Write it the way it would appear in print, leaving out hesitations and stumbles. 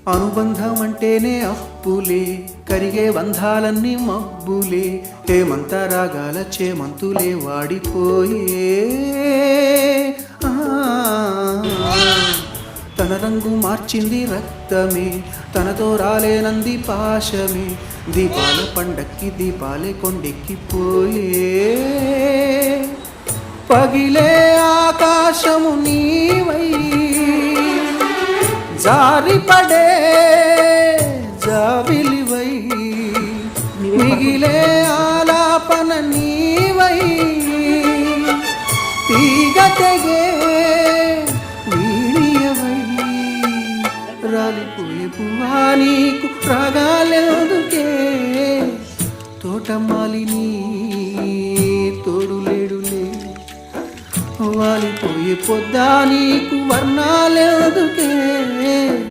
అనుబంధం అంటేనే అప్పులే, కరిగే బంధాలన్నీ మబ్బులే, హేమంత రాగాల చేమంతులే వాడిపోయే. తన రంగు మార్చింది రక్తమే, తనతో రాలేనంది పాశమే, దీపాల పండక్కి దీపాలే కొండెక్కిపోయే. పగిలే ఆకాశము నీవై, జారిపడే జాబిలివై, మిగిలే ఆలాపన నీవై, తీగ తెగే వీణియవై, రాలిపోయే పువ్వా నీకు రాగాలెందుకే, తోటమాలిని తోడులేడులే, వాలిపోయే పొద్దా నీకు వర్ణాలెందుకే.